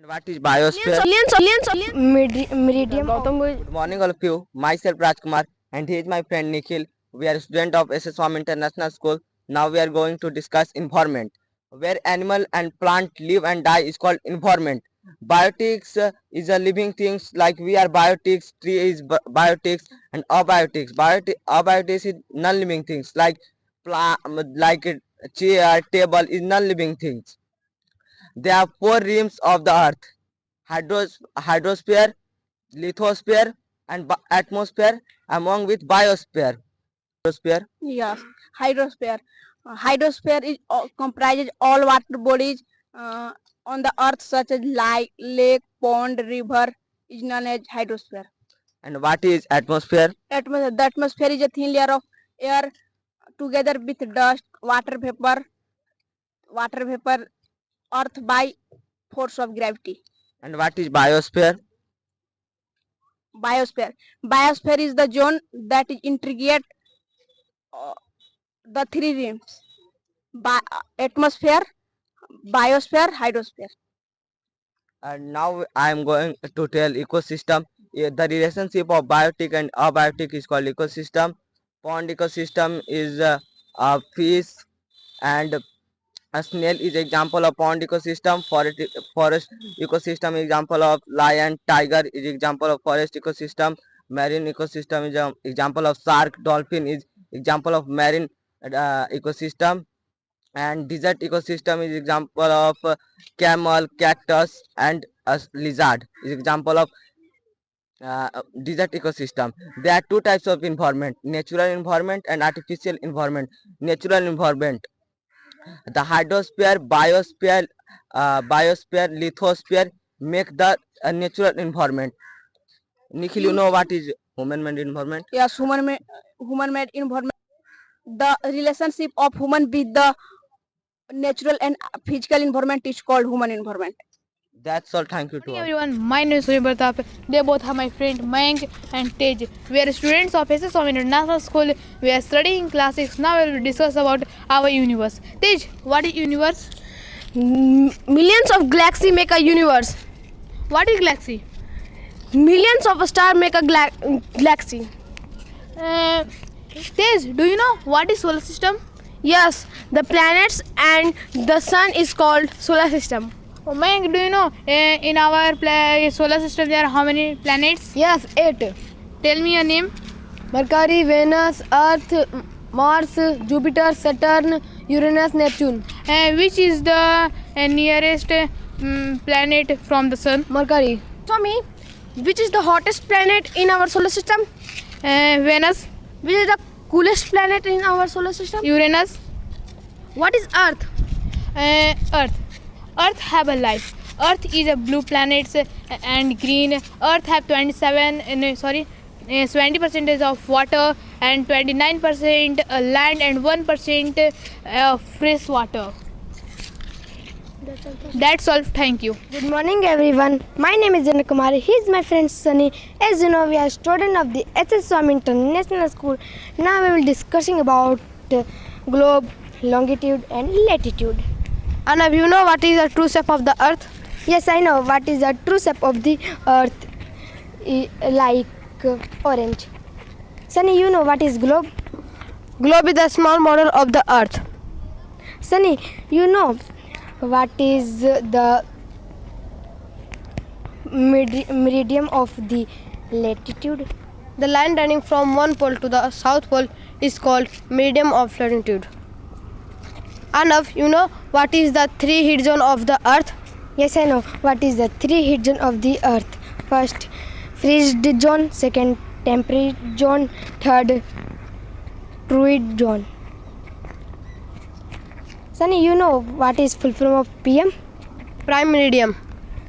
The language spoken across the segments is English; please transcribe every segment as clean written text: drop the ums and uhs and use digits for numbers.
And what is biosphere? Meridium. Good morning, all of you. Myself Rajkumar, and he is my friend Nikhil. We are a student of SS Swam International School. Now we are going to discuss environment. Where animal and plant live and die is called environment. Biotics is a living things like we are biotics. Tree is biotics and abiotics. Abiotics is non-living things like like chair, table is non-living things. There are four rims of the earth: hydrosphere, lithosphere, and atmosphere, among with biosphere. Biosphere. Yes, hydrosphere. Hydrosphere is comprises all water bodies on the earth, such as lake, pond, river, is known as hydrosphere. And what is atmosphere? The atmosphere is a thin layer of air together with dust, water vapor, earth by force of gravity. And what is biosphere? Biosphere is the zone that is integrate the three rims: atmosphere, biosphere, hydrosphere. And now I am going to tell ecosystem. The relationship of biotic and abiotic is called ecosystem. Pond ecosystem is a fish, and a snail is example of pond ecosystem. Forest ecosystem example of lion. Tiger is example of forest ecosystem. Marine ecosystem is an example of shark. Dolphin is example of marine ecosystem. And desert ecosystem is example of camel, cactus, and a lizard is example of desert ecosystem. There are two types of environment: natural environment and artificial environment. Natural environment: the hydrosphere, biosphere, lithosphere make the natural environment. Nikhil, you know what is human-made environment? Yes, human-made environment. The relationship of human with the natural and physical environment is called human environment. That's all. Thank you to Good all. morning everyone, my name is Surya Pratap. They both are my friend Mayank and Tej. We are students of SSOM International School. We are studying class 6. Now we will discuss about our universe. Tej, what is universe? Millions of galaxies make a universe. What is galaxy? Millions of stars make a galaxy. Tej, do you know what is solar system? Yes, the planets and the sun is called solar system. Oh, Mayank, do you know in our solar system there are how many planets? Yes, 8. Tell me your name. Mercury, Venus, Earth, Mars, Jupiter, Saturn, Uranus, Neptune. Which is the nearest planet from the sun? Mercury. Swami, which is the hottest planet in our solar system? Venus. Which is the coolest planet in our solar system? Uranus. What is Earth? Earth. Earth have a life. Earth is a blue planets and green. Earth have 70% of water and 29% land and 1% fresh water. That's all. Thank you. Good morning everyone. My name is Jana Kumari. He is my friend Sunny. As you know, we are student of the SS Swami International School. Now we will discussing about globe, longitude and latitude. Anav, you know what is the true shape of the earth? Yes, I know what is the true shape of the earth, like orange. Sunny, you know what is globe? Globe is a small model of the earth. Sunny, you know what is the meridian of the latitude? The line running from one pole to the south pole is called meridian of latitude. Anav, you know what is the three heat zone of the earth? Yes, I know what is the three heat zone of the earth. First, freeze zone. Second, temperate zone. Third, fluid zone. Sunny, you know what is full form of PM? Prime meridian.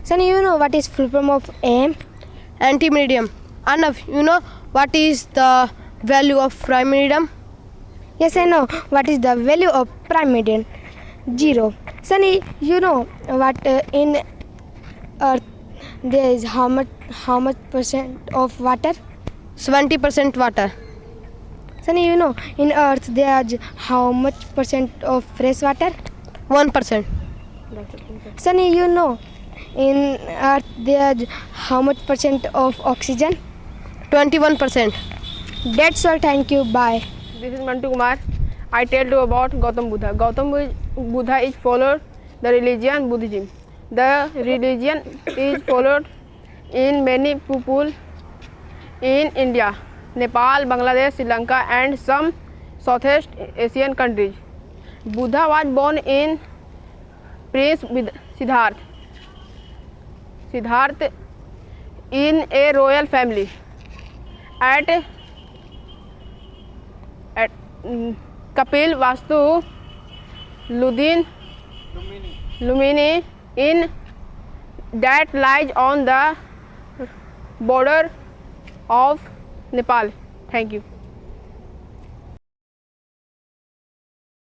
Sunny, you know what is full form of AM? Anti-meridian. Anav, you know what is the value of prime meridian? Yes, I know what is the value of prime meridian. 0. Sunny, you know what in earth there is how much percent of water? 70% water. Sunny, you know in earth there is how much percent of fresh water? 1%. Sunny, you know In Earth, there's how much percent of oxygen? 21%. That's all. Thank you. Bye. This is Mantu Kumar. I tell you about Gautam Buddha. Buddha is followed the religion Buddhism. The religion is followed in many people in India, Nepal, Bangladesh, Sri Lanka and some Southeast Asian countries. Buddha was born in Prince Siddhartha in a royal family at Kapil Vastu Lumini in that lies on the border of Nepal. Thank you.